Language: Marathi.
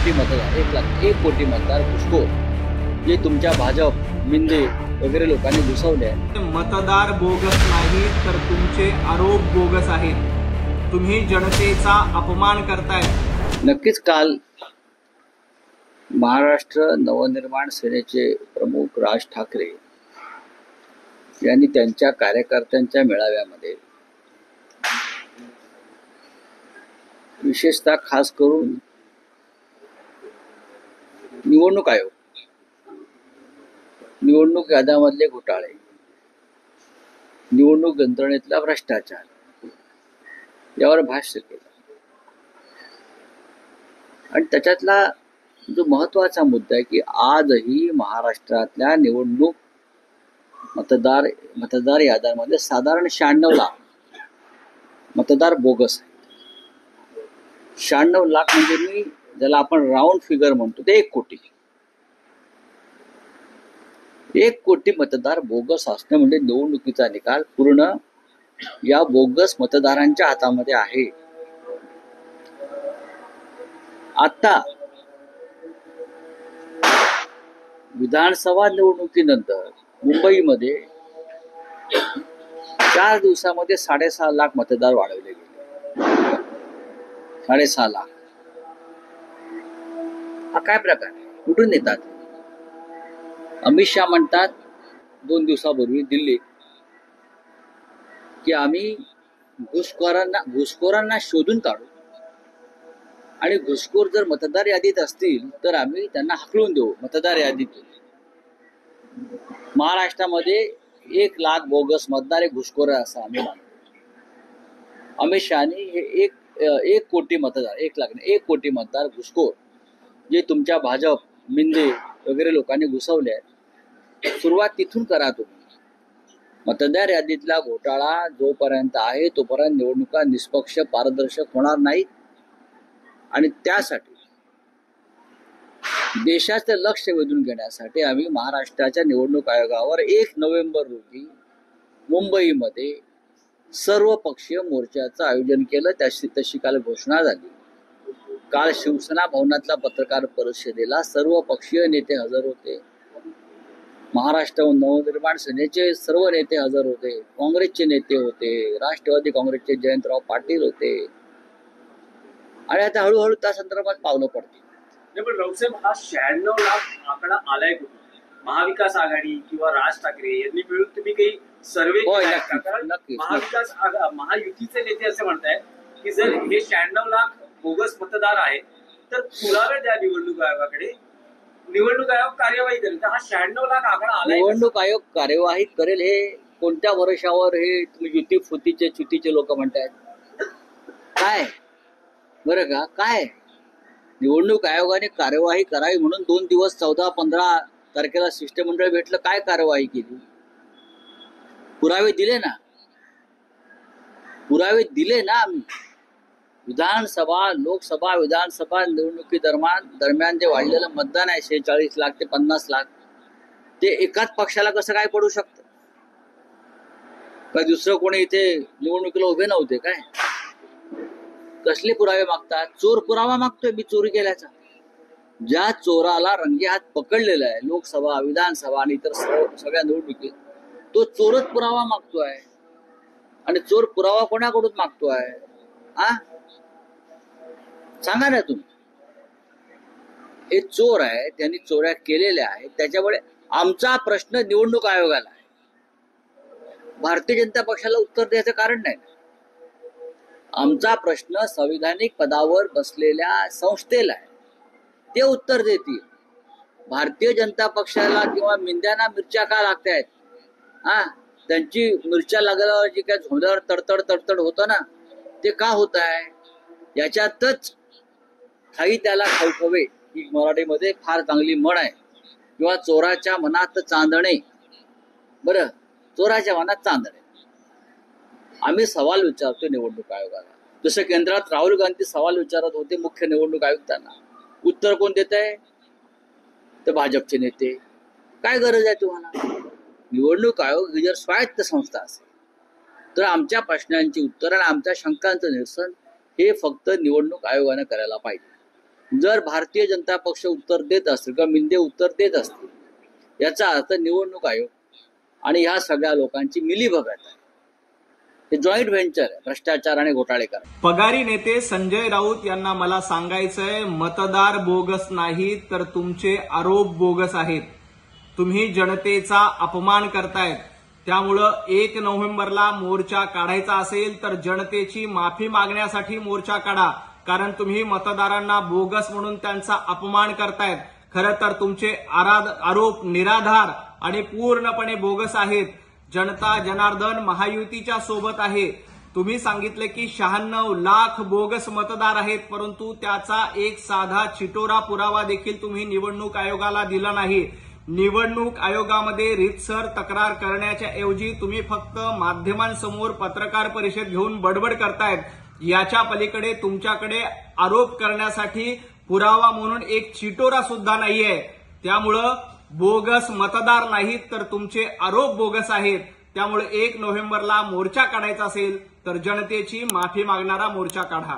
कोटी मतदार 1 कोटी मतदार घुसखोर जे तुमच्या भाजप मिंदे वगैरे लोकांनी घुसवले आहे। मतदार बोगस नाही तर तुमचे आरोप बोगस आहेत। तुम्ही जनतेचा अपमान करताय। नक्कीच काल महाराष्ट्र नवनिर्माण सेनेचे प्रमुख राज ठाकरे यांनी त्यांच्या कार्यकर्त्यांच्या मेळाव्यामध्ये विशेषतः खास करून निवडणूक आयोग, निवडणूक याद्यांमधले घोटाळे, निवडणूक यंत्रणेतला भ्रष्टाचार यावर भाष्य केलं आणि त्याच्यातला जो महत्वाचा मुद्दा आहे की आजही महाराष्ट्रातल्या निवडणूक मतदार याद्यांमध्ये साधारण 96 लाख मतदार बोगस आहेत। 96 लाख म्हणजे मी ज्याला आपण राऊंड फिगर म्हणतो ते 1 कोटी। 1 कोटी मतदार बोगस असणं म्हणजे निवडणुकीचा निकाल पूर्ण या बोगस मतदारांच्या हातामध्ये आहे। आता विधानसभा निवडणुकीनंतर मुंबईमध्ये 4 दिवसामध्ये 6.5 लाख मतदार वाढवले गेले। 6.5 लाख हा काय प्रकार आहे? कुठून येतात? अमित शहा म्हणतात 2 दिवसापूर्वी दिल्लीत की आम्ही घुसखोरांना शोधून काढू आणि घुसखोर जर मतदार यादीत असतील तर आम्ही त्यांना हकलून देऊ मतदार यादीतून। महाराष्ट्रामध्ये 1 लाख बोगस मतदार घुसखोर आहे असं आम्ही मानतो। अमित शहानी हे 1 कोटी मतदार 1 कोटी मतदार घुसखोर जे तुमच्या भाजप मिंदे वगैरे लोकांनी घुसवले आहेत, सुरुवात तिथून करा तुम्ही। मतदार यादीतला घोटाळा जोपर्यंत आहे तोपर्यंत निवडणुका निष्पक्ष पारदर्शक होणार नाहीत आणि त्यासाठी देशाचं लक्ष वेधून घेण्यासाठी आम्ही महाराष्ट्राच्या निवडणूक आयोगावर 1 नोव्हेंबर रोजी मुंबईमध्ये सर्वपक्षीय मोर्चाचं आयोजन केलं। तशी काल घोषणा झाली। काल शिवसेना भवनातल्या पत्रकार परिषदेला सर्वपक्षीय नेते हजर होते। महाराष्ट्र नवनिर्माण सेनेचे सर्व नेते हजर होते, काँग्रेसचे नेते होते, राष्ट्रवादी काँग्रेसचे जयंतराव पाटील होते आणि आता हळूहळू त्या संदर्भात पावलं पडतील। पण रावसाहेब, हा 96 लाख आकडा आलाय कुठून? महाविकास आघाडी किंवा राज ठाकरे यांनी मिळून तुम्ही काही सर्वे केलाय का? कारण महायुतीचे नेते असे म्हणतायत की जर हे 96 लाख बोगस मतदार आहेत तर पुरावे द्या निवडणूक आयोगाकडे, निवडणूक आयोग कार्यवाही करेल। तर हा 96 लाख आकडा आलाय। निवडणूक आयोग कार्यवाही करेल हे कोणत्या वर्षावर हे तुम्ही युती फुतीचे चुतीचे लोक म्हणतायत काय? बरं का, काय निवडणूक आयोगाने कार्यवाही करावी म्हणून 2 दिवस 14-15 तारखेला शिष्टमंडळ भेटलं, काय कार्यवाही केली? पुरावे दिले ना, पुरावे दिले ना आम्ही। विधानसभा, लोकसभा, विधानसभा निवडणुकी दरम्यान जे वाढलेलं मतदान आहे 46 लाख ते 50 लाख, ते एकाच पक्षाला कसं काय पडू शकतं? काय दुसरं कोणी इथे निवडणुकीला उभे नव्हते काय? कसले पुरावे मागतात? चोर पुरावा मागतोय मी चोरी केल्याचा। ज्या चोराला रंगेहात पकडलेला आहे लोकसभा, विधानसभा आणि इतर सगळ्या निवडणुकीत, तो चोरच पुरावा मागतोय। आणि चोर पुरावा कोणाकडून मागतोय? सांगा ना तुम्ही। हे चोर आहे, त्यांनी चोऱ्या केलेल्या आहेत, त्याच्यामुळे आमचा प्रश्न निवडणूक आयोगाला आहे, भारतीय जनता पक्षाला उत्तर द्यायचं कारण नाही। आमचा प्रश्न संविधानिक पदावर बसलेल्या संस्थेला आहे, ते उत्तर देतील। भारतीय जनता पक्षाला किंवा मिंद्यांना मिरच्या का लागतायत? त्यांची मिरच्या लागल्यावर जे काय झोंड्यावर तडतड होतं ना, ते का होत आहे? याच्यातच काही त्याला खवखवे ही मराठीमध्ये फार चांगली म्हण आहे, किंवा चोराच्या मनात चांदणे। बरं, चोराच्या मनात चांदणे। आम्ही सवाल विचारतो निवडणूक आयोगाला, जसं केंद्रात राहुल गांधी सवाल विचारत होते मुख्य निवडणूक आयुक्तांना। उत्तर कोण देत आहे? तर भाजपचे नेते। काय गरज आहे तुम्हाला? निवडणूक आयोग ही जर स्वायत्त संस्था असेल तर आमच्या प्रश्नांची उत्तर आणि आमच्या शंकांचं निरसन हे फक्त निवडणूक आयोगाने करायला पाहिजे। जर भारतीय जनता पक्ष उत्तर देत असतील किंवा मिंदे उत्तर देत असतील याचा अर्थ निवडणूक आयोग आणि ह्या सगळ्या लोकांची मिलीभगत आहे. हे जॉईंट व्हेंचर आहे भ्रष्टाचार आणि घोटाळे करा. पगारी नेते संजय राऊत यांना मला सांगायचंय, मतदार बोगस नाहीत तर तुमचे आरोप बोगस आहेत. तुम्ही जनतेचा अपमान करतायत. त्यामुळं 1 नोव्हेंबरला मोर्चा काढायचा असेल तर जनतेची माफी मागण्यासाठी मोर्चा काढा. कारण तुम्ही मतदारांना बोगस म्हणून त्यांचा अपमान करतायत. खरं तर तुमचे आरोप निराधार आणि पूर्णपणे बोगस आहेत. जनता जनार्दन महायुतीच्या सोबत आहे. तुम्ही सांगितले की 96 लाख बोगस मतदार आहेत, परंतु त्याचा एक साधा चिटोरा पुरावा देखील तुम्ही निवडणूक आयोगाला दिला नाही. निवडणूक आयोगामध्ये रीतसर तक्रार करण्याच्या ऐवजी तुम्ही फक्त माध्यमांसमोर पत्रकार परिषद घेऊन बडबड करतायत. याच्या पलीकडे तुमच्याकडे आरोप करण्यासाठी पुरावा म्हणून एक चिटोरा सुद्धा नाहीये. त्यामुळं बोगस मतदार नाहीत तर तुमचे आरोप बोगस आहेत. त्यामुळे 1 नोव्हेंबरला मोर्चा काढायचा असेल तर जनतेची माफी मागणारा मोर्चा काढा.